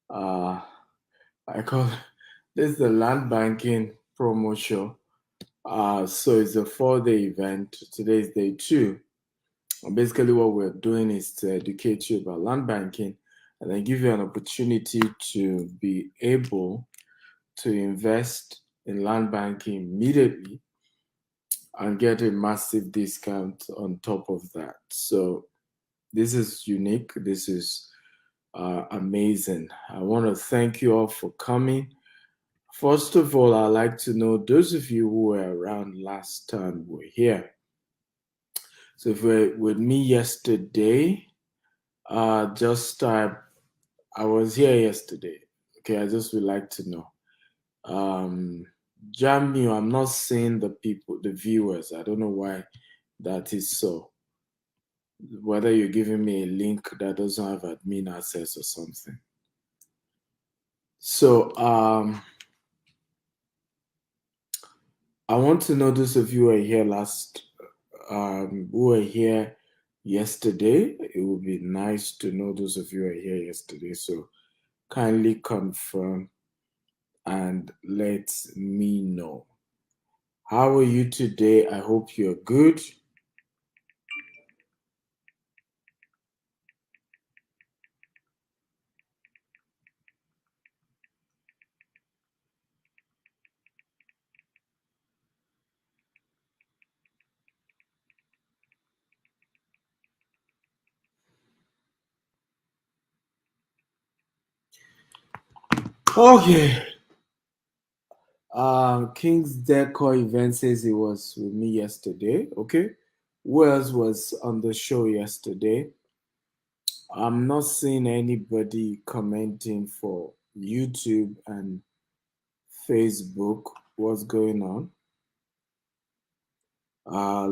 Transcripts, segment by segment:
Uh, I call this the land banking promo show. So it's a 4-day event. Today is day 2. And basically, what we're doing is to educate you about land banking and then give you an opportunity to be able to invest in land banking immediately and get a massive discount on top of that. So this is unique. This is amazing. I want to thank you all for coming. First of all, I'd like to know those of you who were around last time were here. So if you were with me yesterday, just I was here yesterday. Okay, I just would like to know. Jamie, I'm not seeing the people, the viewers. I don't know why that is so. Whether you're giving me a link that doesn't have admin access or something. So I want to know those of you who were here yesterday. It would be nice to know those of you who were here yesterday. So kindly confirm and let me know. How are you today? I hope you're good. Okay. King's Decor Event says he was with me yesterday. Okay. Who else was on the show yesterday? I'm not seeing anybody commenting for YouTube and Facebook. What's going on?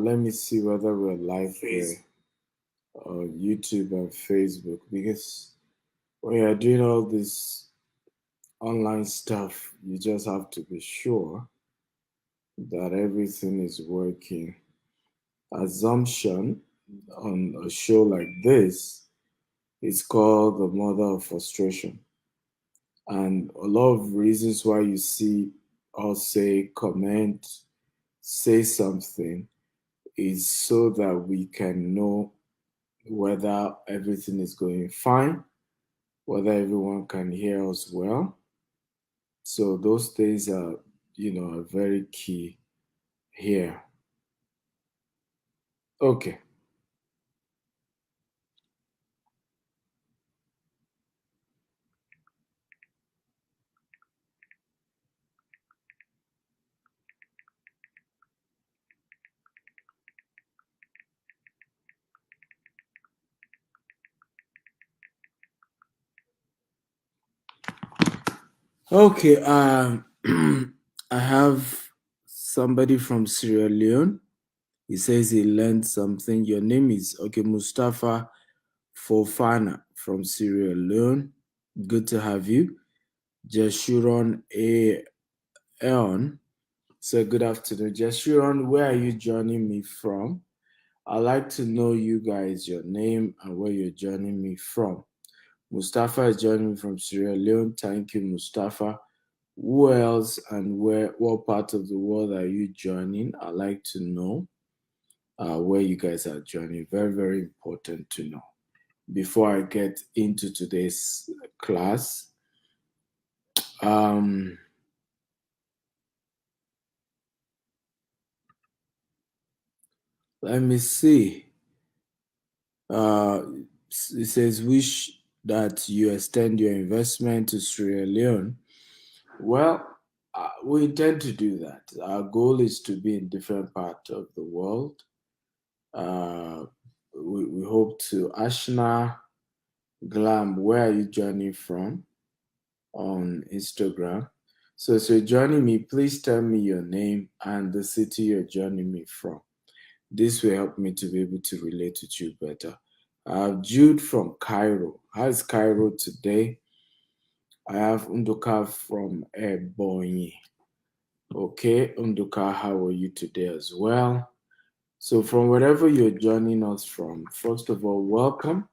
Let me see whether we're live there on YouTube and Facebook because when you're doing all this online stuff, you just have to be sure that everything is working. Assumption on a show like this is called the mother of frustration. And a lot of reasons why you see us say, comment, say something is so that we can know whether everything is going fine, whether everyone can hear us well. So those things are very key here. Okay. Okay. I have somebody from Sierra Leone. He says he learned something. Your name is Mustafa Fofana from Sierra Leone. Good to have you. Jeshuron Aeon. So good afternoon. Jeshuron, where are you joining me from? I'd like to know you guys, your name and where you're joining me from. Mustafa is joining me from Sierra Leone. Thank you, Mustafa. Who else and what part of the world are you joining? I'd like to know where you guys are joining. Very, very important to know. Before I get into today's class, um, let me see. It says, wish that you extend your investment to Sierra Leone. Well, we intend to do that. Our goal is to be in different parts of the world. Uh, we hope to. Ashna Glam, where are you joining from on Instagram? So, you're joining me, please tell me your name and the city you're joining me from. This will help me to be able to relate with you better. Jude from Cairo. How's Cairo today? I have Unduka from Ebonyi. Okay, Unduka, how are you today as well? So, from wherever you're joining us from, first of all, welcome.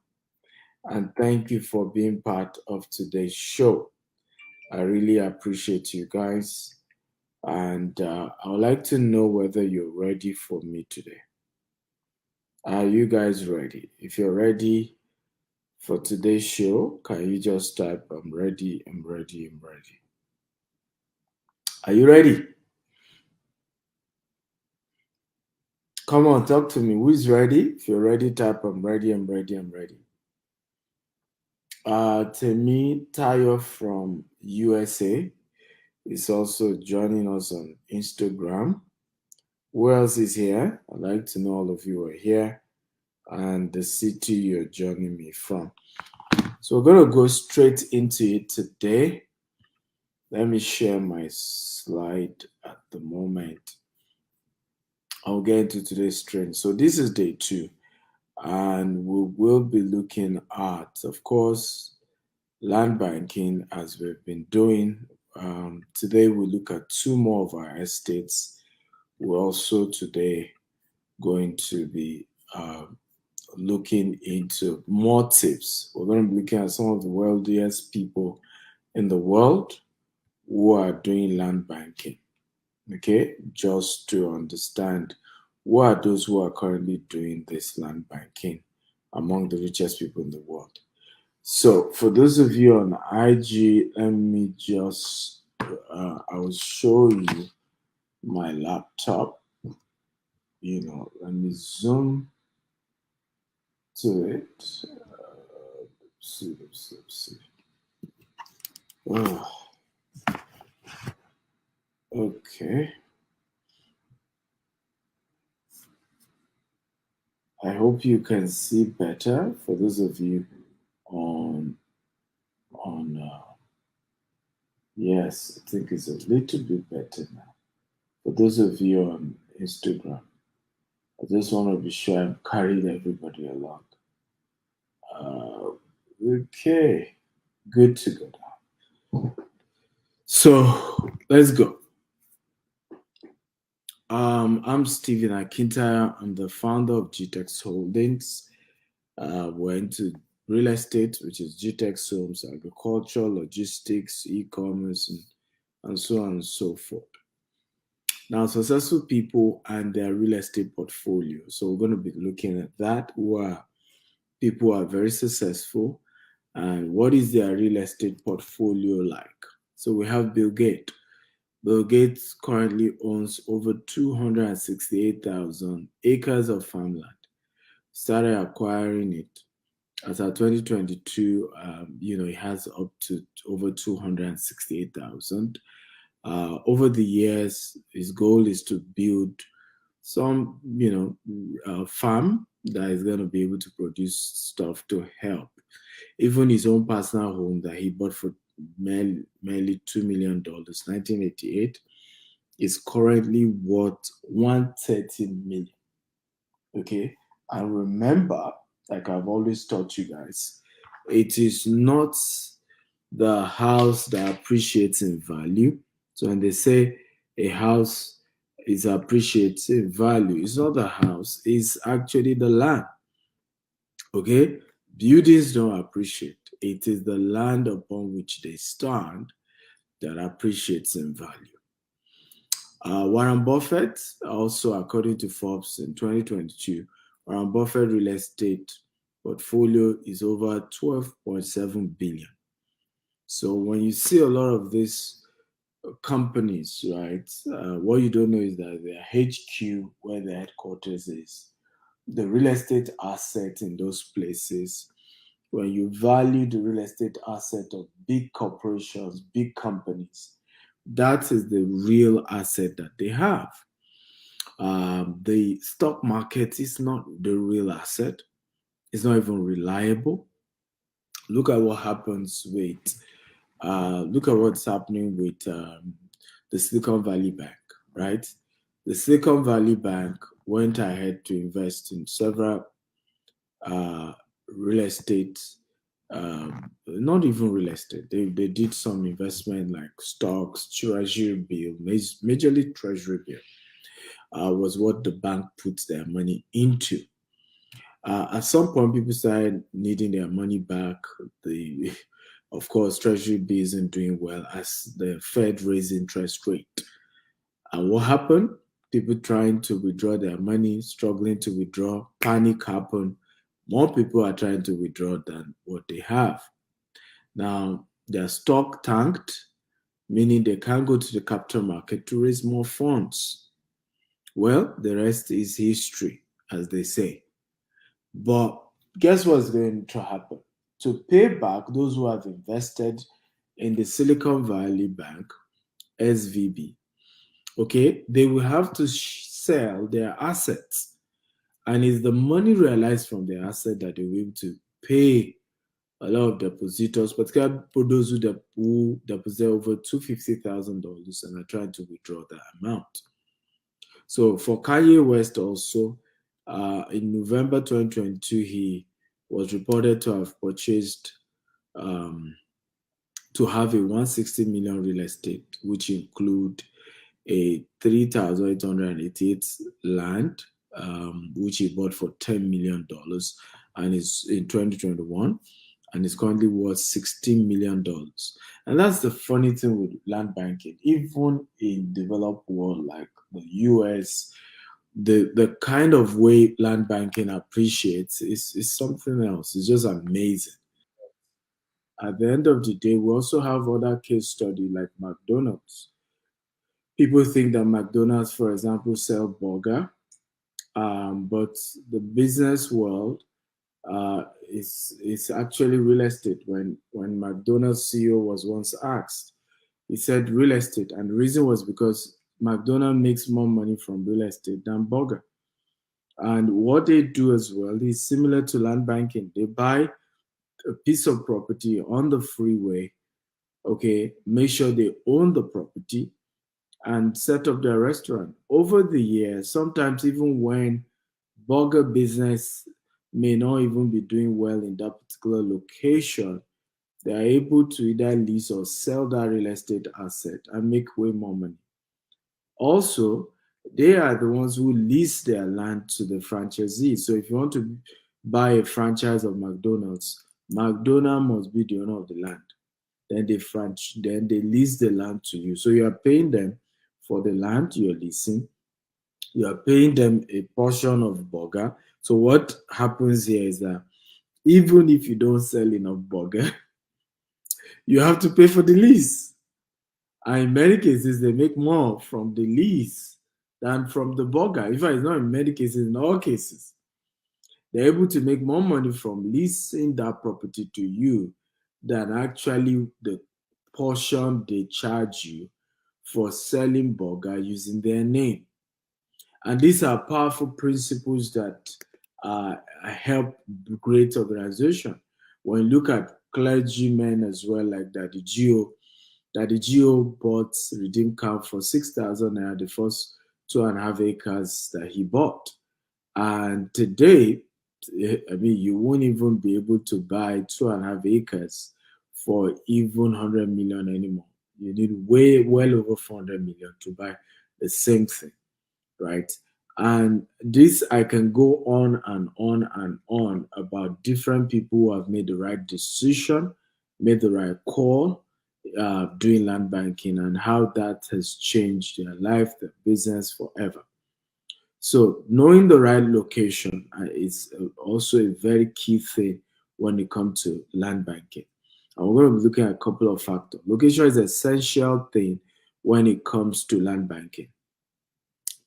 and thank you for being part of today's show. I really appreciate you guys, and I would like to know whether you're ready for me today. Are you guys ready? If you're ready for today's show, can you just type, I'm ready, I'm ready, I'm ready. Are you ready? Come on, talk to me. Who's ready? If you're ready, type, I'm ready, I'm ready, I'm ready. Temi Tayo from USA is also joining us on Instagram. Who else is here? I'd like to know all of you are here and the city you're joining me from. So we're going to go straight into it today. Let me share my slide at the moment. I'll get into today's trend. So this is day 2, and we will be looking at, of course, land banking as we've been doing. Today we look at 2 more of our estates. We're also today going to be looking into more tips. We're going to be looking at some of the wealthiest people in the world who are doing land banking. Okay, just to understand who are those who are currently doing this land banking among the richest people in the world. So, for those of you on IG, let me just, I will show you my laptop. Let me zoom to it. Let's see. Oh, okay. I hope you can see better. For those of you on yes, I think it's a little bit better now. For those of you on Instagram, I just want to be sure I'm carrying everybody along. Okay, good to go now. So let's go. I'm Stephen Akintaya. I'm the founder of GTEX Holdings. We're into real estate, which is GTEX Homes, agriculture, logistics, e-commerce, and so on and so forth. Now, successful people and their real estate portfolio. So we're going to be looking at that. People who are very successful, and what is their real estate portfolio like? So we have Bill Gates. Bill Gates currently owns over 268,000 acres of farmland. Started acquiring it as of 2022. He has up to over 268,000. Over the years, his goal is to build some, farm that is going to be able to produce stuff to help. Even his own personal home that he bought for merely $2 million, 1988, is currently worth 130 million. Okay, and remember, like I've always taught you guys, it is not the house that appreciates in value. So when they say a house is appreciating value, it's not the house, it's actually the land. Okay? Buildings don't appreciate. It is the land upon which they stand that appreciates in value. Warren Buffett, also according to Forbes in 2022, Warren Buffett real estate portfolio is over 12.7 billion. So when you see a lot of these companies, right, what you don't know is that their HQ, where their headquarters is, the real estate asset in those places, when you value the real estate asset of big corporations, big companies, that is the real asset that they have. The stock market is not the real asset. It's not even reliable. Look at what happens with, look at what's happening with the Silicon Valley Bank, right? The Silicon Valley Bank went ahead to invest in several real estate, not even real estate. They did some investment like stocks, treasury bill, majorly treasury bill was what the bank puts their money into. At some point, people started needing their money back. Of course, Treasury B isn't doing well as the Fed raised interest rate. And what happened? People trying to withdraw their money, struggling to withdraw, panic happened. More people are trying to withdraw than what they have. Now, their stock tanked, meaning they can't go to the capital market to raise more funds. Well, the rest is history, as they say. But guess what's going to happen? To pay back those who have invested in the Silicon Valley Bank, SVB, okay, they will have to sell their assets. And it's the money realized from their asset that they will be able to pay a lot of depositors, particularly for those who deposit over $250,000 and are trying to withdraw that amount. So for Kanye West also, in November 2022, he was reported to have purchased to have a 160 million real estate, which include a 3,888 land, which he bought for $10 million and is in 2021 and is currently worth $16 million. And that's the funny thing with land banking. Even in developed world like the US, the kind of way land banking appreciates is something else. It's just amazing. At the end of the day, we also have other case study like McDonald's. People think that McDonald's, for example, sell burger, but the business world is actually real estate. When McDonald's CEO was once asked, he said real estate, and the reason was because McDonald's makes more money from real estate than burger. And what they do as well is similar to land banking. They buy a piece of property on the freeway, okay, make sure they own the property and set up their restaurant. Over the years, sometimes even when burger business may not even be doing well in that particular location, they are able to either lease or sell that real estate asset and make way more money. Also, they are the ones who lease their land to the franchisees. So if you want to buy a franchise of McDonald's, McDonald's must be the owner of the land. Then they lease the land to you. So you are paying them for the land you're leasing. You are paying them a portion of burger. So what happens here is that even if you don't sell enough burger, you have to pay for the lease. And in many cases, they make more from the lease than from the burger. In fact, it's not in many cases, in all cases. They're able to make more money from leasing that property to you than actually the portion they charge you for selling burger using their name. And these are powerful principles that help great organization. When you look at clergymen as well, like that the GO bought Redeem Camp for 6,000 naira, the first 2.5 acres that he bought. And today, I mean, you won't even be able to buy 2.5 acres for even 100 million anymore. You need well over 400 million to buy the same thing, right? And this, I can go on and on and on about different people who have made the right decision, made the right call, doing land banking, and how that has changed their life, their business forever. So knowing the right location is also a very key thing when it comes to land banking. And we're going to be looking at a couple of factors. Location is an essential thing when it comes to land banking.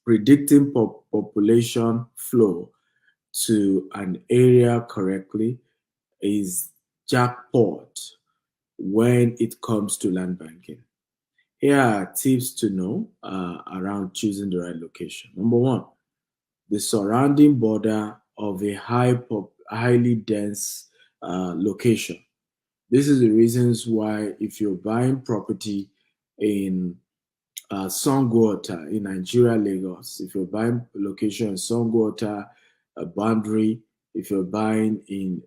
Predicting population flow to an area correctly is jackpot when it comes to land banking. Here are tips to know around choosing the right location. Number one, the surrounding border of a highly dense location. This is the reasons why if you're buying property in Songwater in Nigeria, Lagos, if you're buying a location in Songwater, a boundary, if you're buying in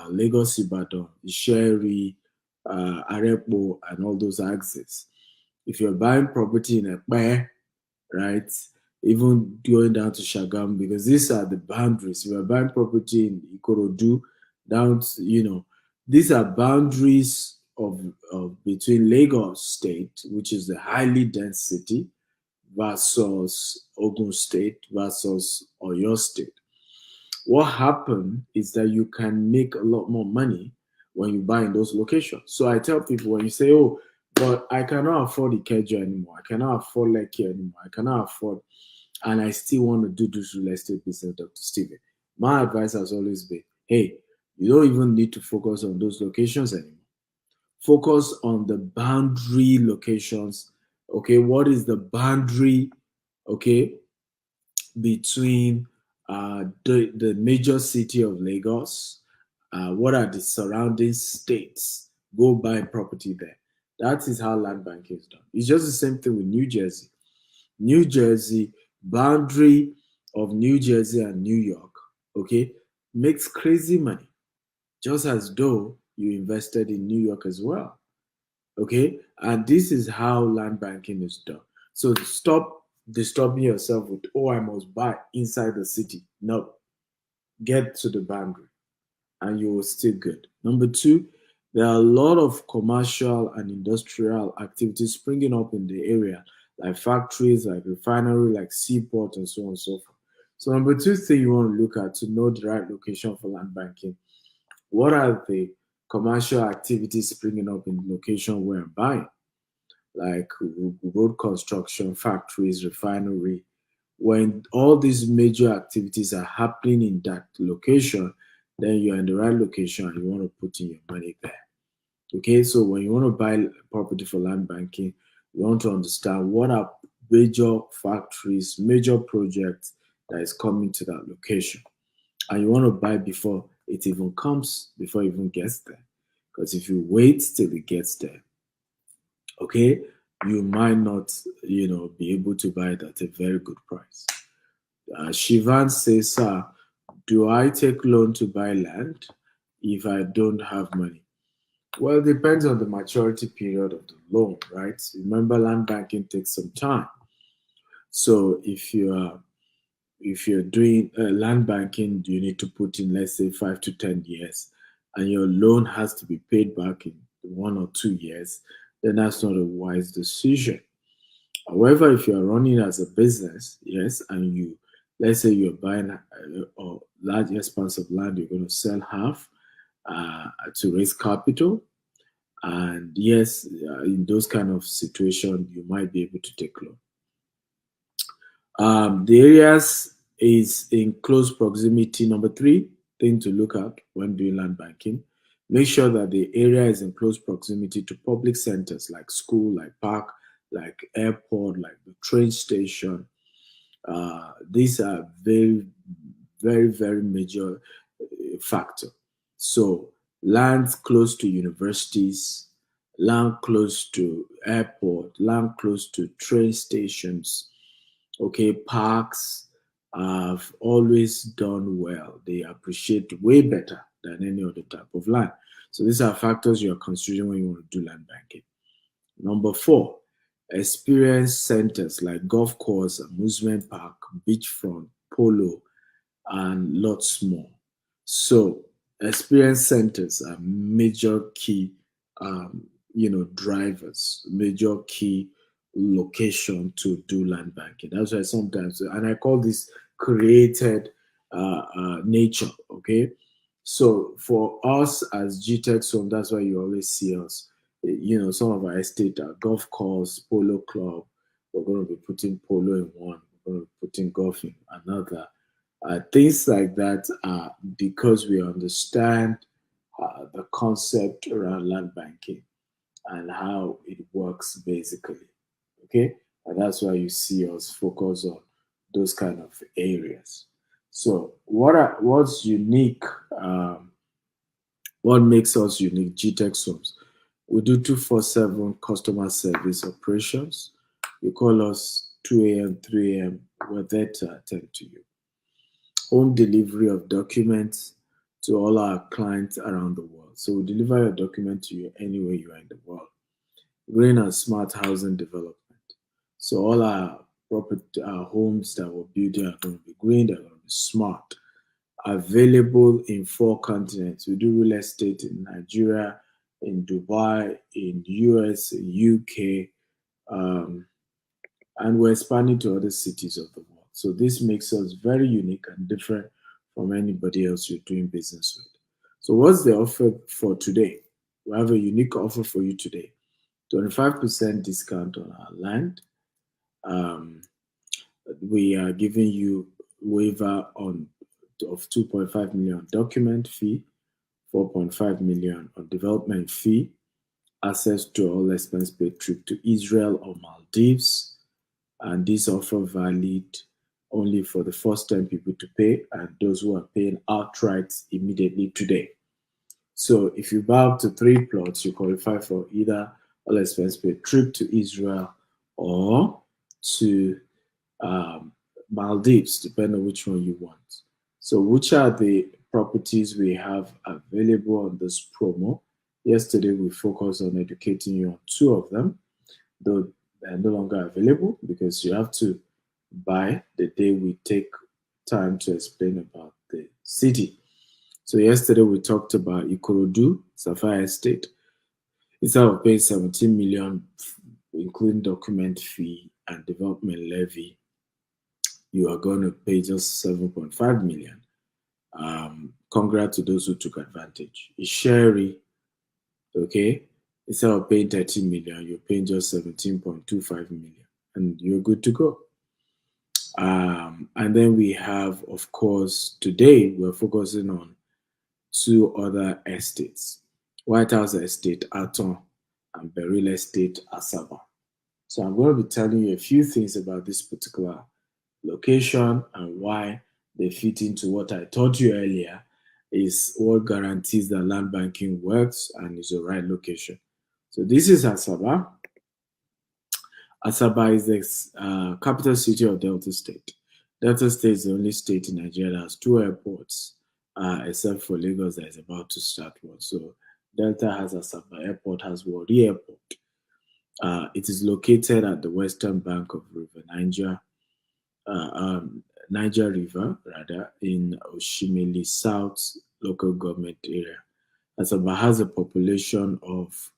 Lagos, Ibadan, Isheri, Arepo, and all those axes. If you're buying property in Ekpe, right? even going down to Shagam, because these are the boundaries. We are buying property in Ikorodu, down to, these are boundaries of between Lagos State, which is the highly dense city, versus Ogun State versus Oyo State. What happened is that you can make a lot more money when you buy in those locations. So I tell people, when you say, "Oh, but I cannot afford Ikeja anymore. I cannot afford Lekki anymore. I cannot afford," and I still want to do this real estate business, Dr. Steven. My advice has always been, hey, you don't even need to focus on those locations anymore. Focus on the boundary locations. Okay, what is the boundary? Okay, between the major city of Lagos, what are the surrounding states? Go buy property there. That is how land banking is done. It's just the same thing with New Jersey. New Jersey, boundary of New Jersey and New York, okay, makes crazy money, just as though you invested in New York as well. Okay, and this is how land banking is done. So stop disturbing yourself with, oh, I must buy inside the city. No, get to the boundary and you will still good. Number two, there are a lot of commercial and industrial activities springing up in the area, like factories, like refinery, like seaport, and so on and so forth. So number two thing you want to look at to know the right location for land banking, what are the commercial activities springing up in the location where I'm buying? Like road construction, factories, refinery. When all these major activities are happening in that location, then you're in the right location and you want to put in your money there. Okay, so when you want to buy property for land banking, you want to understand what are major factories, major projects that is coming to that location. And you want to buy before it even comes, before it even gets there. Because if you wait till it gets there, okay, you might not, be able to buy it at a very good price. Shivan says, sir, do I take loan to buy land if I don't have money? Well, it depends on the maturity period of the loan, right? Remember, land banking takes some time. So if you're doing land banking, you need to put in, let's say, 5 to 10 years, and your loan has to be paid back in 1 or 2 years, then that's not a wise decision. However, if you are running as a business, yes, and let's say you're buying a large expanse of land, you're going to sell half to raise capital, and yes, in those kind of situations, you might be able to take loan. The areas is in close proximity. Number three thing to look at when doing land banking, make sure that the area is in close proximity to public centers like school, like park, like airport, like the train station. These are very, very, very major factor. So land close to universities, land close to airport, land close to train stations, okay, parks have always done well. They appreciate way better than any other type of land. So these are factors you are considering when you want to do land banking. Number four, experience centers like golf course, amusement park, beachfront, polo, and lots more. So experience centers are major key, drivers, major key location to do land banking. That's why sometimes, and I call this created nature. Okay, so for us as GTech, so that's why you always see us. Some of our estate are golf course, polo club. We're going to be putting polo in one. We're going to be putting golf in another. Things like that are because we understand the concept around land banking and how it works basically. Okay, and that's why you see us focus on those kind of areas. So what's unique? What makes us unique? GTech Homes. We do 247 customer service operations. You call us 2 a.m., 3 a.m. We're there to attend to you. Home delivery of documents to all our clients around the world. So we deliver your document to you anywhere you are in the world. Green and smart housing development. So all our property homes that we're building are going to be green, they're going to be smart. Available in 4 continents. We do real estate in Nigeria, in Dubai, in US, in UK, um, and we're expanding to other cities of the world. So this makes us very unique and different from anybody else you're doing business with. So what's the offer for today? We have a unique offer for you today. 25% discount on our land. Um, we are giving you waiver on of 2.5 million document fee, 4.5 million on development fee, access to all expense paid trip to Israel or Maldives, and this offer valid only for the first time people to pay and those who are paying outright immediately today. So if you buy up to 3 plots, you qualify for either all expense paid trip to Israel or to um, Maldives, depending on which one you want. So, which are the properties we have available on this promo? Yesterday, we focused on educating you on 2 of them, though they're no longer available because you have to buy the day we take time to explain about the city. So, yesterday, we talked about Ikorodu, Sapphire Estate. Instead of paying 17 million, including document fee and development levy, you are going to pay just 7.5 million. Congrats to those who took advantage. Sherry, okay, instead of paying 13 million, you're paying just 17.25 million, and you're good to go. And then we have, of course, today we're focusing on 2 other estates: White House Estate, Aton, and Beryl Estate, Asaba. So I'm going to be telling you a few things about this particular location and why they fit into what I taught you earlier is what guarantees that land banking works and is the right location. So this is Asaba. Asaba is the capital city of Delta State. Delta State is the only state in Nigeria that has 2 airports, except for Lagos that is about to start one. So Delta has Asaba Airport, has Warri Airport. It is located at the western bank of River Niger, uh, um, Niger River, rather, in Oshimili South local government area. Asaba has a population of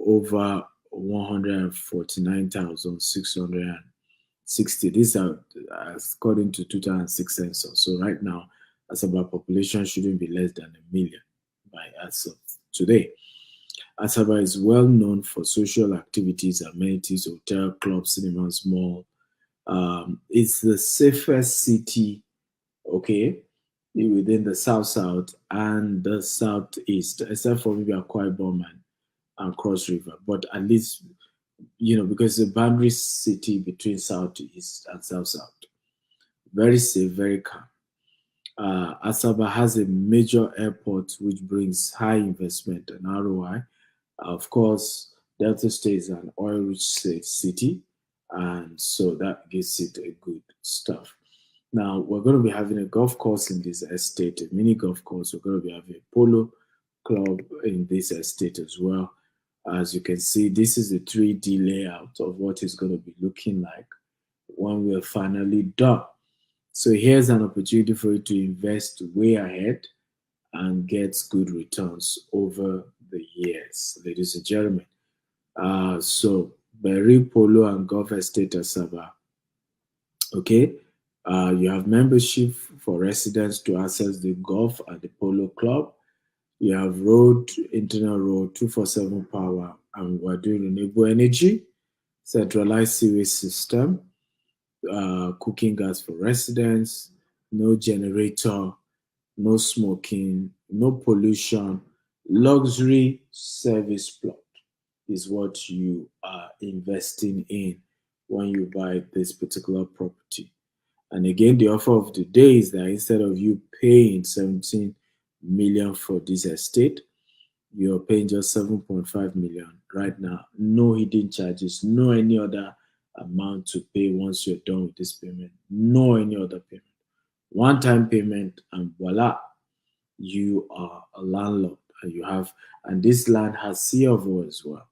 over 149,660. These are according to 2006 census. So right now, Asaba population shouldn't be less than a million by as of today. Asaba is well known for social activities, amenities, hotel, clubs, cinemas, mall. It's the safest city, okay, within the South and the Southeast, except for maybe Akwa Ibom and Cross River. But at least, because it's a boundary city between Southeast and South. Very safe, very calm. Asaba has a major airport which brings high investment and ROI. Of course, Delta State is an oil-rich city, and so that gives it a good stuff. Now, we're going to be having a golf course in this estate, a mini golf course. We're going to be having a polo club in this estate as well. As you can see, this is the 3D layout of what it's going to be looking like when we're finally done. So here's an opportunity for you to invest way ahead and get good returns over the years, ladies and gentlemen. So Berry Polo and Golf Estate Asaba. Okay, you have membership for residents to access the golf and the polo club. You have internal road, 247 power, and we're doing renewable energy, centralized sewage system, cooking gas for residents, no generator, no smoking, no pollution, luxury service plot is what you are investing in when you buy this particular property. And again, the offer of the day is that instead of you paying 17 million for this estate, you're paying just 7.5 million right now. No hidden charges, no any other amount to pay once you're done with this payment. No any other payment. One time payment, and voila, you are a landlord and this land has C of O as well.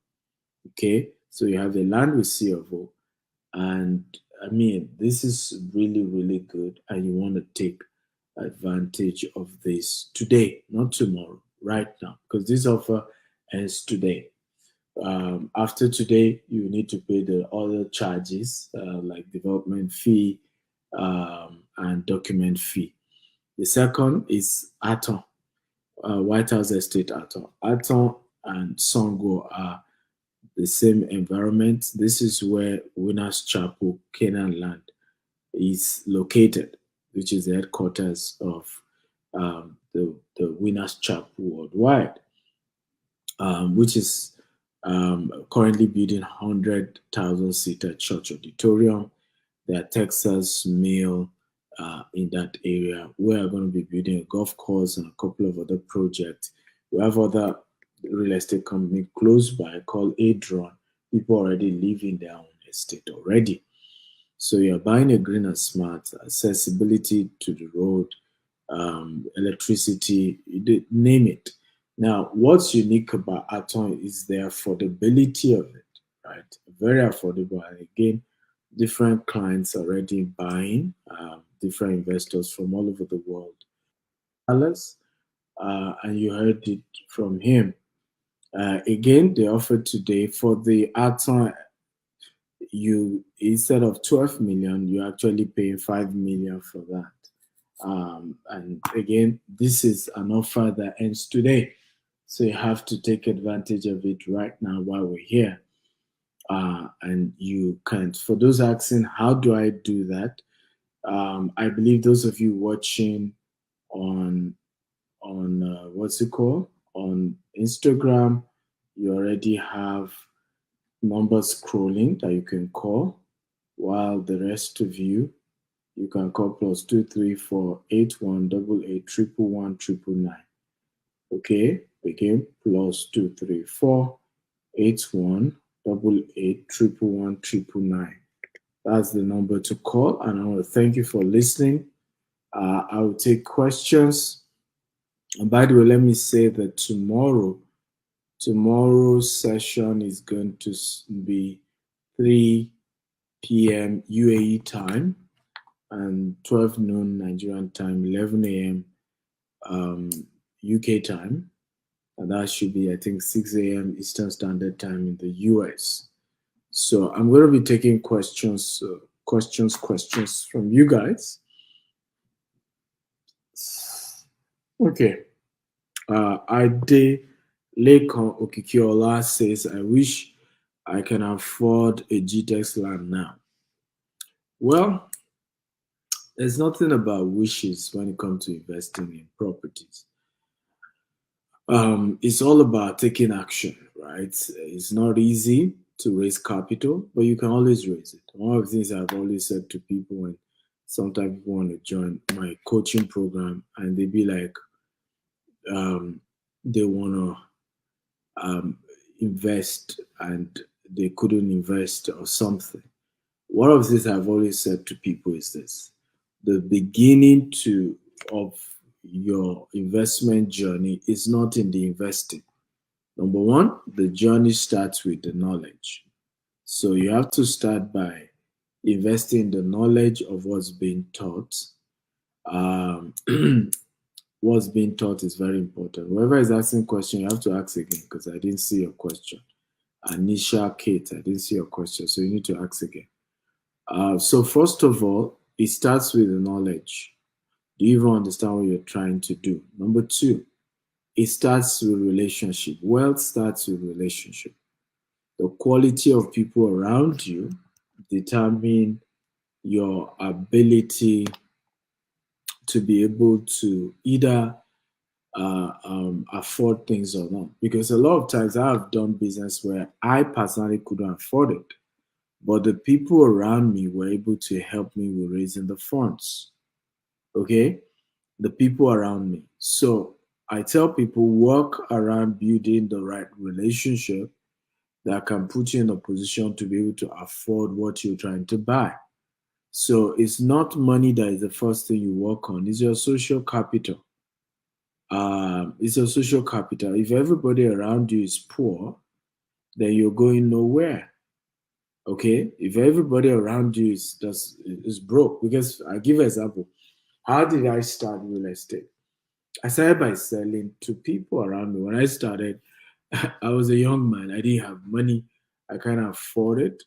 Okay, so you have a land with C of O, and I mean, this is really, really good, and you want to take advantage of this today, not tomorrow, right now, because this offer ends today. After today, you need to pay the other charges like development fee and document fee. The second is Atom, White House Estate Atom. Atom and Songo are the same environment. This is where Winners Chapel, Canaan Land, is located, which is the headquarters of the Winners Chapel Worldwide, which is currently building 100,000 seater church auditorium. There are Texas Mill in that area. We are going to be building a golf course and a couple of other projects. We have other real estate company close by called Adron. People already live in their own estate already. So you're buying a green and smart, accessibility to the road, electricity, name it. Now, what's unique about Atom is the affordability of it, right? Very affordable. And again, different clients already buying, different investors from all over the world. Alice, and you heard it from him. Again, they offered today for the Atom, you instead of 12 million, you're actually paying 5 million for that. And again, this is an offer that ends today. So you have to take advantage of it right now while we're here. And you can't. For those asking, how do I do that? I believe those of you watching on what's it called on Instagram, you already have numbers scrolling that you can call, while the rest of you can call +234 8188 111 999. Okay, again +234 8188 111 999. That's the number to call, and I want to thank you for listening. I will take questions. And by the way, let me say that tomorrow's session is going to be 3 p.m. UAE time and 12 noon Nigerian time, 11 a.m. UK time, and that should be, I think, 6 a.m. Eastern Standard Time in the US. So I'm going to be taking questions from you guys. Okay. Ade Lekan Okikiola says, I wish I can afford a GTEx land now. Well, there's nothing about wishes when it comes to investing in properties. It's all about taking action, right? It's not easy to raise capital, but you can always raise it. One of the things I've always said to people when sometimes people want to join my coaching program and they be like, they want to invest and they couldn't invest or something. One of the things I've always said to people is this: the beginning of your investment journey is not in the investing. Number one, the journey starts with the knowledge. So you have to start by investing in the knowledge of what's being taught. Um, what's being taught is very important. Whoever is asking question, you have to ask again because I didn't see your question. Anisha Kate, I didn't see your question, so you need to ask again. So first of all, it starts with the knowledge. Do you even understand what you're trying to do? Number two, it starts with relationship. Wealth starts with relationship. The quality of people around you determine your ability to be able to either afford things or not. Because a lot of times I have done business where I personally couldn't afford it, but the people around me were able to help me with raising the funds. Okay, the people around me. So I tell people work around building the right relationship that can put you in a position to be able to afford what you're trying to buy. So it's not money that is the first thing you work on, it's your social capital. It's your social capital. If everybody around you is poor, then you're going nowhere. Okay, if everybody around you is broke, because I give an example. How did I start real estate? I started by selling to people around me. When I started, I was a young man. I didn't have money. I can't afford it,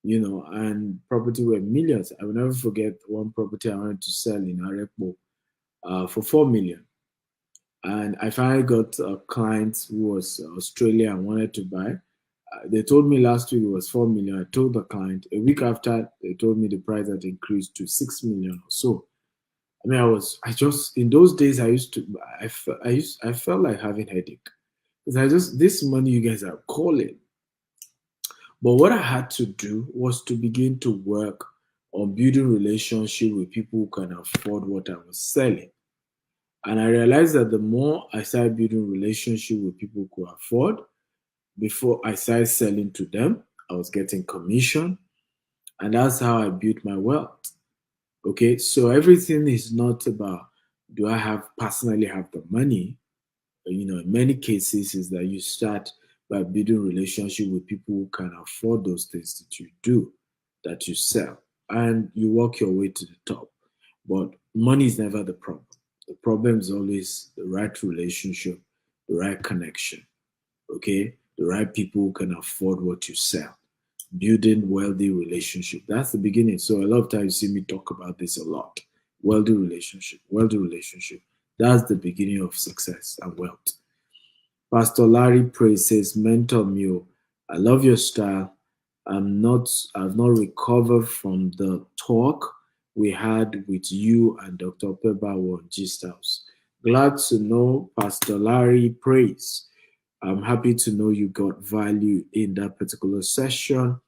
and property were millions. I will never forget one property I wanted to sell in Arepo for 4 million. And I finally got a client who was Australia and wanted to buy. They told me last week it was 4 million. I told the client a week after they told me the price had increased to 6 million or so. I mean, I just, in those days, I used to, I felt like having headache. Because this money you guys are calling. But what I had to do was to begin to work on building relationship with people who can afford what I was selling. And I realized that the more I started building relationship with people who could afford, before I started selling to them, I was getting commission. And that's how I built my wealth. Okay. So everything is not about do I have personally have the money? In many cases is that you start by building relationship with people who can afford those things that you do, that you sell, and you work your way to the top. But money is never the problem. The problem is always the right relationship, the right connection, okay, the right people who can afford what you sell. Building wealthy relationship, that's the beginning. So a lot of times you see me talk about this a lot. Wealthy relationship, that's the beginning of success and wealth. Pastor Larry Praise says, Mentor Mule, I love your style. I've not recovered from the talk we had with you and Dr. Pebawo on Gist House. Glad to know Pastor Larry Praise. I'm happy to know you got value in that particular session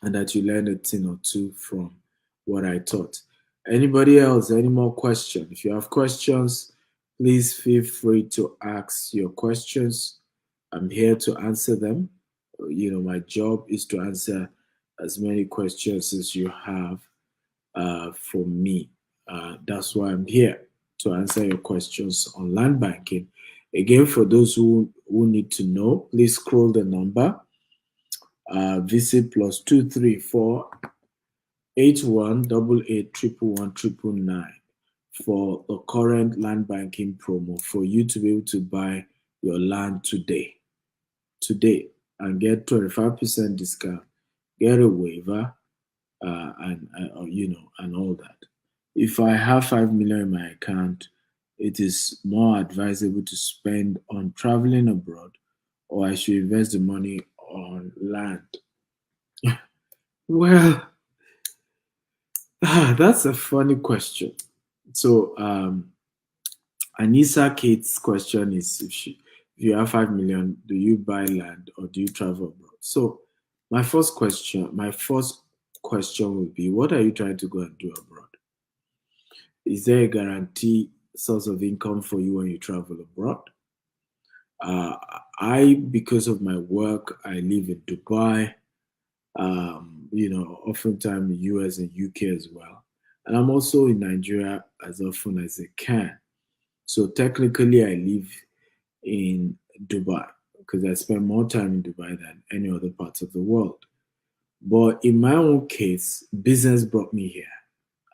and that you learned a thing or two from what I taught. Anybody else, any more questions? If you have questions, please feel free to ask your questions. I'm here to answer them. My job is to answer as many questions as you have for me. That's why I'm here to answer your questions on land banking. Again, for those who need to know, please scroll the number. Visit +234 8188 111 999 for the current land banking promo for you to be able to buy your land today, and get 25% discount, get a waiver, and all that. If I have 5 million in my account, it is more advisable to spend on traveling abroad, or I should invest the money on land. Well, that's a funny question. So, Anissa Kate's question is if you have 5 million, do you buy land or do you travel abroad? So, my first question would be, what are you trying to go and do abroad? Is there a guarantee source of income for you when you travel abroad? Uh, because of my work, I live in Dubai, oftentimes US and UK as well. And I'm also in Nigeria as often as I can. So technically, I live in Dubai because I spend more time in Dubai than any other parts of the world. But in my own case, business brought me here.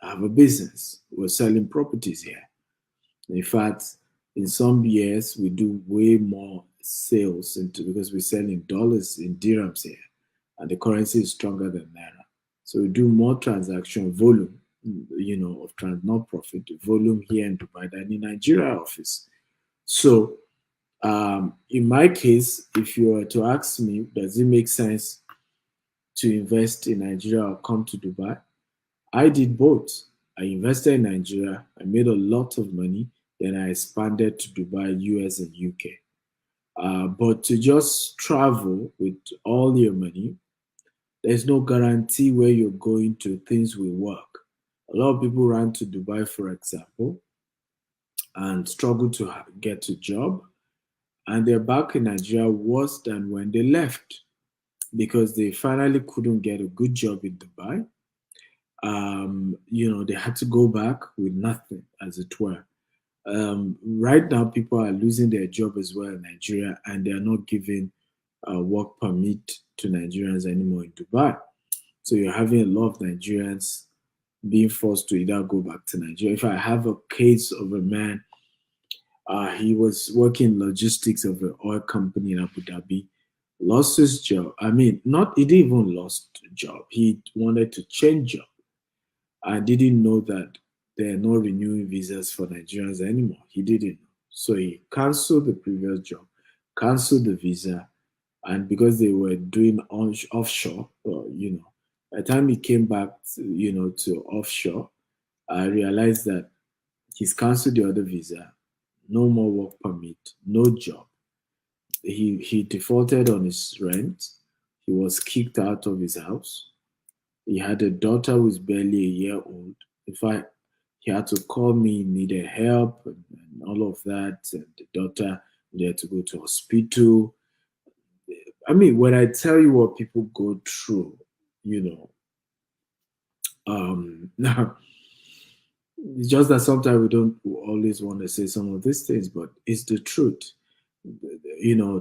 I have a business. We're selling properties here. In fact, in some years, we do way more sales because we sell in dollars, in dirhams here, and the currency is stronger than naira. So we do more transaction volume, not profit, volume here in Dubai than in Nigeria office. So in my case, if you were to ask me, does it make sense to invest in Nigeria or come to Dubai? I did both. I invested in Nigeria, I made a lot of money, then I expanded to Dubai, US, and UK. But to just travel with all your money, there's no guarantee where you're going to, things will work. A lot of people run to Dubai, for example, and struggle to get a job, and they're back in Nigeria worse than when they left because they finally couldn't get a good job in Dubai. They had to go back with nothing, as it were. Right now, people are losing their job as well in Nigeria, and they are not giving work permit to Nigerians anymore in Dubai. So you're having a lot of Nigerians being forced to either go back to Nigeria. If I have a case of a man, he was working logistics of an oil company in Abu Dhabi, lost his job. I mean, not he didn't even lost job. He wanted to change job. I didn't know that they are not renewing visas for Nigerians anymore. He didn't know. So he canceled the previous job, canceled the visa, and because they were doing offshore, by the time he came back, to offshore, I realized that he's canceled the other visa, no more work permit, no job. He defaulted on his rent. He was kicked out of his house. He had a daughter who was barely a year old. In fact, he had to call me, needed help, and all of that. And the daughter needed to go to hospital. I mean, when I tell you what people go through, you know, now it's just that sometimes we don't always want to say some of these things, but it's the truth.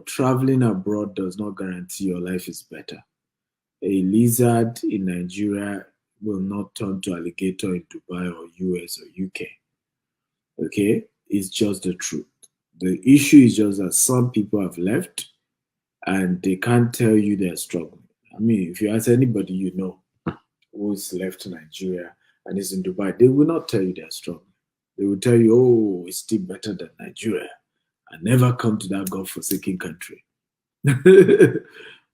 Traveling abroad does not guarantee your life is better. A lizard in Nigeria will not turn to alligator in Dubai or US or UK. Okay? It's just the truth. The issue is just that some people have left and they can't tell you they're struggling. I mean, if you ask anybody you know who's left Nigeria and is in Dubai, they will not tell you they're struggling. They will tell you, oh, it's still better than Nigeria. And never come to that God-forsaken country.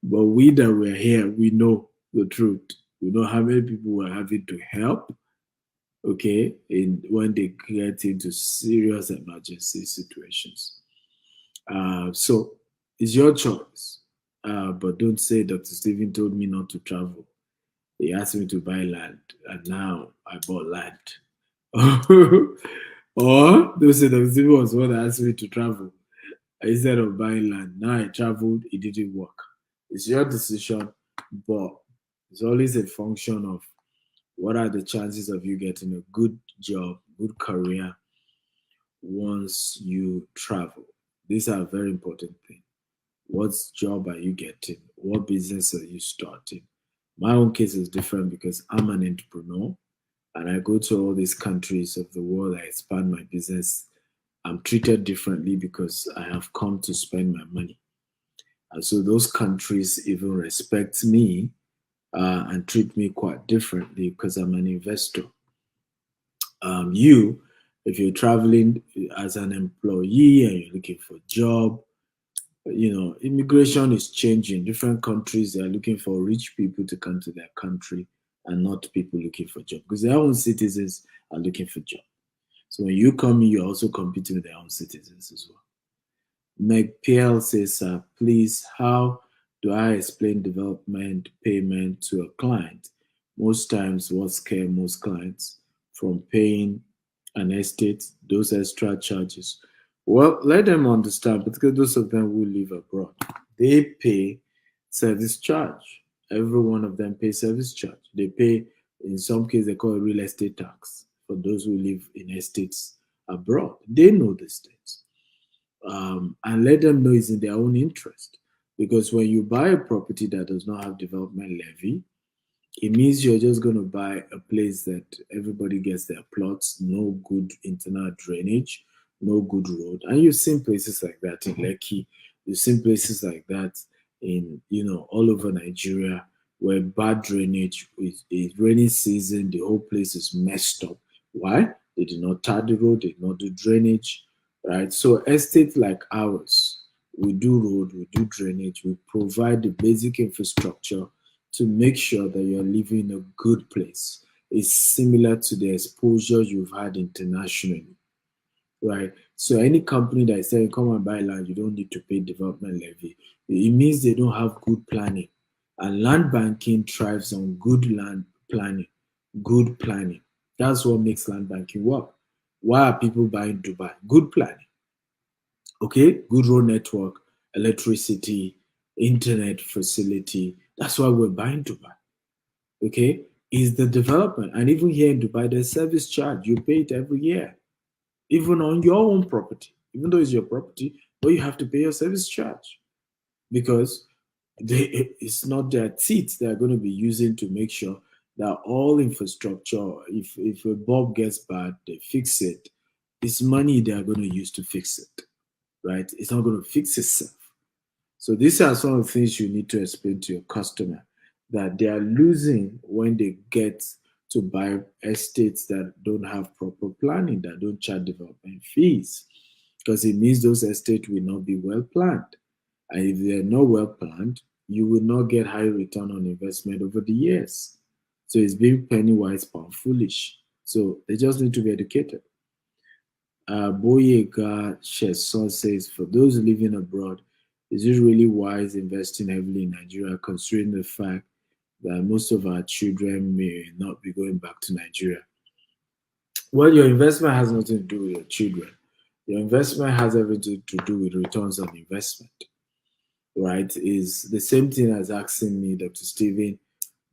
But we that were here, we know the truth. We know how many people were having to help, okay, when they get into serious emergency situations. So it's your choice. But don't say Dr. Stephen told me not to travel. He asked me to buy land, and now I bought land. Or don't say Dr. Stephen was the one that asked me to travel instead of buying land. Now I traveled, it didn't work. It's your decision, but it's always a function of what are the chances of you getting a good job, good career once you travel. These are very important things. What job are you getting? What business are you starting? My own case is different because I'm an entrepreneur and I go to all these countries of the world. I expand my business. I'm treated differently because I have come to spend my money. And so those countries even respect me and treat me quite differently because I'm an investor. If you're traveling as an employee and you're looking for a job, immigration is changing. Different countries, they're looking for rich people to come to their country and not people looking for jobs because their own citizens are looking for jobs. So when you come in, you're also competing with their own citizens as well. Meg PL says, please, how do I explain development payment to a client? Most times, what scare most clients from paying an estate, those extra charges? Well, let them understand, particularly those of them who live abroad. They pay service charge. Every one of them pay service charge. They pay, in some cases, they call it real estate tax for those who live in estates abroad. They know these things. And let them know it's in their own interest. Because when you buy a property that does not have development levy, it means you're just going to buy a place that everybody gets their plots, no good internal drainage, no good road. And you've seen places like that in Lekki. You've seen places like that in, all over Nigeria where bad drainage, with a rainy season, the whole place is messed up. Why? They did not tar the road, they did not do drainage, right? So estates like ours, we do road, we do drainage, we provide the basic infrastructure to make sure that you're living in a good place. It's similar to the exposure you've had internationally, right? So any company that is saying, come and buy land, you don't need to pay development levy, it means they don't have good planning. And land banking thrives on good land planning, good planning. That's what makes land banking work. Why are people buying Dubai? Good planning. Okay, good road network, electricity, internet facility. That's why we're buying Dubai. Okay, is the development. And even here in Dubai, there's service charge. You pay it every year, even on your own property, even though it's your property, but you have to pay your service charge because It's not their teeth they're going to be using to make sure that all infrastructure, if a bulb gets bad, they fix it. It's money they are going to use to fix it, right? It's not going to fix itself. So these are some of the things you need to explain to your customer that they are losing when they get to buy estates that don't have proper planning, that don't charge development fees, because it means those estates will not be well planned. And if they're not well planned, you will not get high return on investment over the years. So it's being penny wise, pound foolish. So they just need to be educated. Boyega Sheson says, for those living abroad, is it really wise investing heavily in Nigeria, considering the fact that most of our children may not be going back to Nigeria? Well, your investment has nothing to do with your children. Your investment has everything to do with returns on investment, right? Is the same thing as asking me, Dr. Stephen,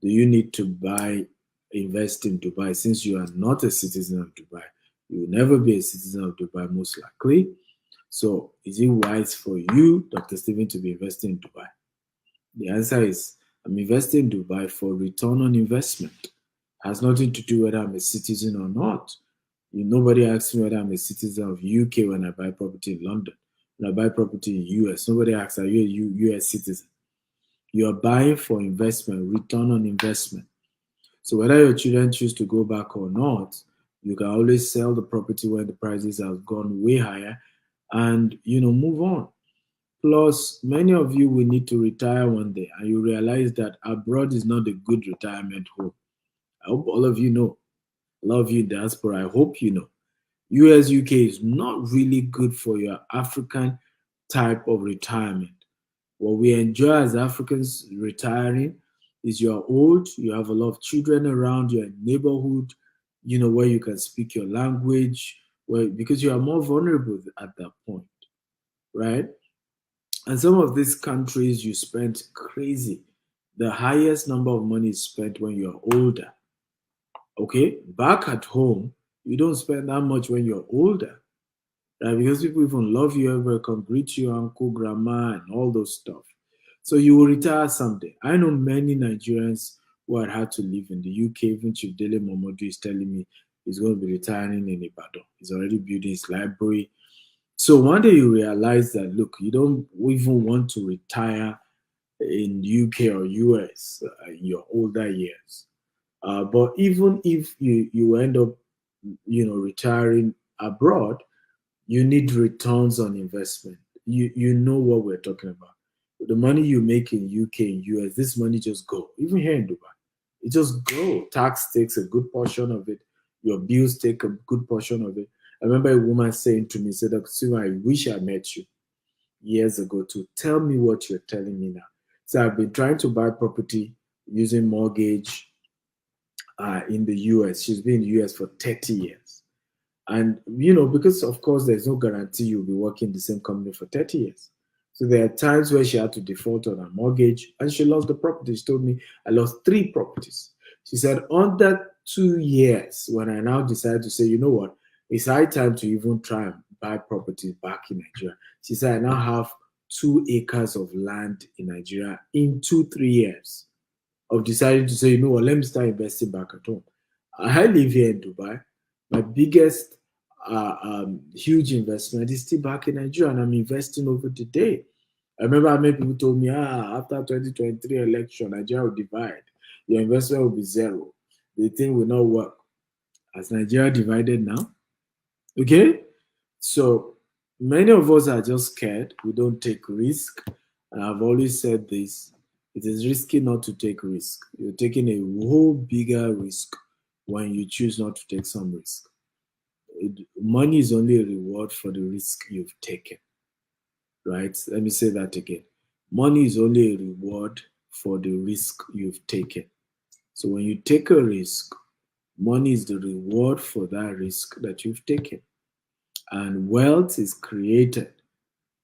do you need to invest in Dubai since you are not a citizen of Dubai? You will never be a citizen of Dubai, most likely. So, is it wise for you, Dr. Stephen, to be investing in Dubai? The answer is I'm investing in Dubai for return on investment. It has nothing to do whether I'm a citizen or not. Nobody asks me whether I'm a citizen of UK when I buy property in London. When I buy property in US, nobody asks, are you a US citizen? You are buying for investment, return on investment. So whether your children choose to go back or not, you can always sell the property when the prices have gone way higher and move on. Plus, many of you will need to retire one day and you realize that abroad is not a good retirement home. I hope all of you know. A lot of you diaspora, I hope you know. US, UK is not really good for your African type of retirement. What we enjoy as Africans retiring is you're old, you have a lot of children around, you're in neighborhood, where you can speak your language, because you are more vulnerable at that point, right? And some of these countries you spend crazy. The highest number of money is spent when you're older. Okay, back at home, you don't spend that much when you're older, right? Because people even love you, everybody can greet you, uncle, grandma, and all those stuff. So you will retire someday. I know many Nigerians who had had to live in the UK. Even Chief Dele Momodu is telling me he's going to be retiring in Ibadan. He's already building his library. So one day you realize that, look, you don't even want to retire in UK or US in your older years. But even if you end up, retiring abroad, you need returns on investment. You know what we're talking about. The money you make in UK and US, this money just go. Even here in Dubai, it just go. Tax takes a good portion of it. Your bills take a good portion of it. I remember a woman saying to me, said, I wish I met you years ago to tell me what you're telling me now. So I've been trying to buy property using mortgage in the US. She's been in the US for 30 years. And, because of course there's no guarantee you'll be working in the same company for 30 years. So there are times where she had to default on her mortgage and she lost the property. She told me, I lost 3 properties. She said, under 2 years, when I now decided to say, you know what, it's high time to even try and buy properties back in Nigeria. She said, I now have 2 acres of land in Nigeria in 2-3 years of deciding to say, you know what, let me start investing back at home. I live here in Dubai. My biggest huge investment is still back in Nigeria, and I'm investing over the day. I remember how many people told me, after 2023 election, Nigeria will divide. Your investment will be zero. The thing will not work. As Nigeria divided now? Okay? So many of us are just scared. We don't take risk. And I've always said this. It is risky not to take risk. You're taking a whole bigger risk when you choose not to take some risk. Money is only a reward for the risk you've taken, right? Let me say that again. Money is only a reward for the risk you've taken. So when you take a risk, money is the reward for that risk that you've taken. And wealth is created,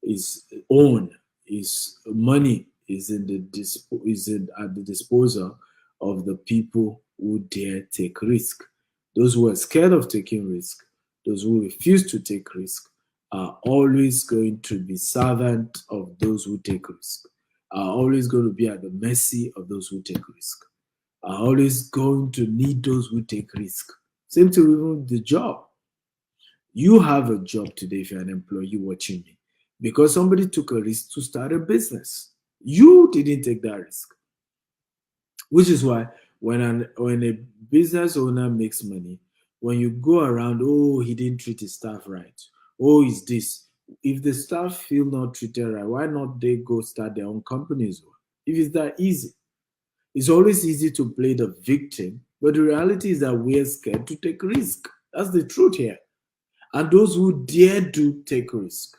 is owned, is money is at the disposal of the people who dare take risk. Those who are scared of taking risk, those who refuse to take risk, are always going to be servant of those who take risk. are always going to be at the mercy of those who take risk, are always going to need those who take risk. Same to even the job. You have a job today if you're an employee watching me because somebody took a risk to start a business. You didn't take that risk, which is why when a business owner makes money, when you go around, oh, he didn't treat his staff right, oh, is this. If the staff feel not treated right, why not they go start their own companies? If it's that easy, it's always easy to play the victim, but the reality is that we're scared to take risk. That's the truth here. And those who dare to take risk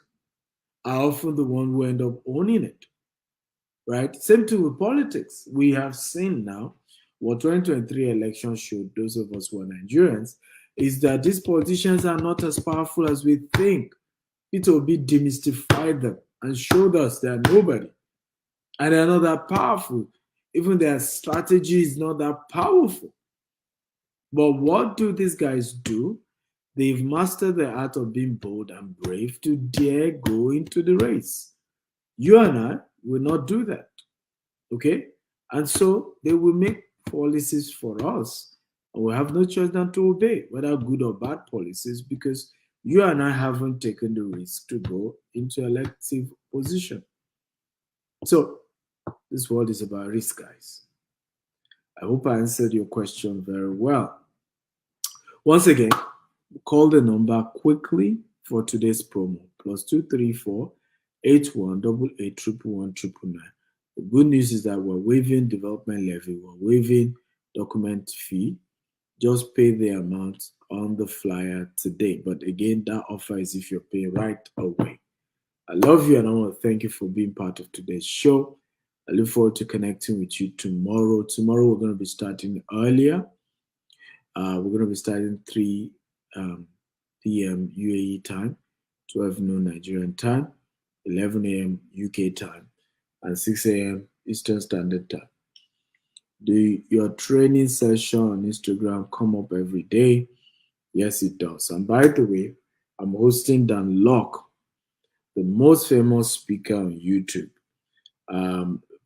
are often the one who end up owning it, right? Same thing with politics. We have seen now what 2023 elections showed those of us who are Nigerians is that these politicians are not as powerful as we think. It will be demystified them and showed us they're nobody. And they're not that powerful. Even their strategy is not that powerful. But what do these guys do? They've mastered the art of being bold and brave to dare go into the race. You and I will not do that. Okay? And so they will make policies for us. And we have no choice than to obey, whether good or bad policies, because you and I haven't taken the risk to go into elective position. So this world is about risk, guys. I hope I answered your question very well. Once again, call the number quickly for today's promo +234 8188 The good news is that we're waiving development levy, we're waiving document fee. Just pay the amount on the flyer today. But again, that offer is if you're paying right away. I love you and I want to thank you for being part of today's show. I look forward to connecting with you tomorrow. Tomorrow we're going to be starting earlier. We're going to be starting 3 p.m. UAE time, 12 noon Nigerian time, 11 a.m. UK time, and 6 a.m. Eastern Standard Time. Your training session on Instagram come up every day? Yes, it does. And by the way, I'm hosting Dan Locke, the most famous speaker on YouTube.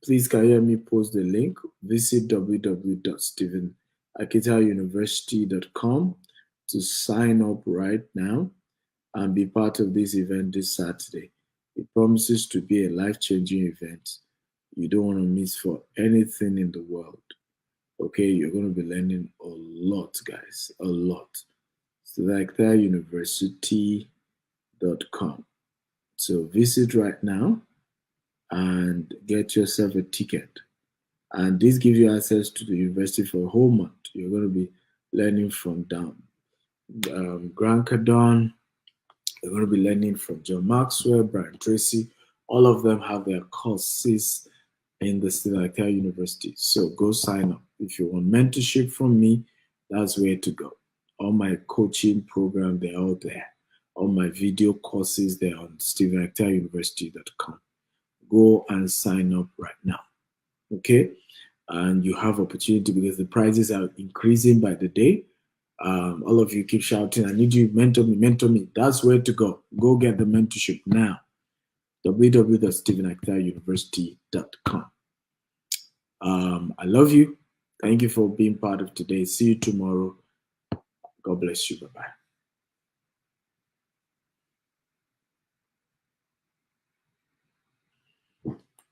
Please can you hear me post the link? Visit www.stephenakitauniversity.com to sign up right now and be part of this event this Saturday. It promises to be a life-changing event you don't want to miss for anything in the world. Okay, you're going to be learning a lot, guys, a lot. StephenAkitaUniversity.com. So visit right now and get yourself a ticket. And this gives you access to the university for a whole month. You're going to be learning from Grant Cardone. You're going to be learning from John Maxwell, Brian Tracy. All of them have their courses in the Stephen Akita University. So go sign up. If you want mentorship from me, that's where to go. All my coaching program, they're all there. All my video courses, they're on StephenAkitaUniversity.com. Go and sign up right now. Okay? And you have opportunity because the prices are increasing by the day. All of you keep shouting, I need you, mentor me, mentor me. That's where to go. Go get the mentorship now. www.stephenakitauniversity.com. I love you. Thank you for being part of today. See you tomorrow. God bless you. Bye-bye.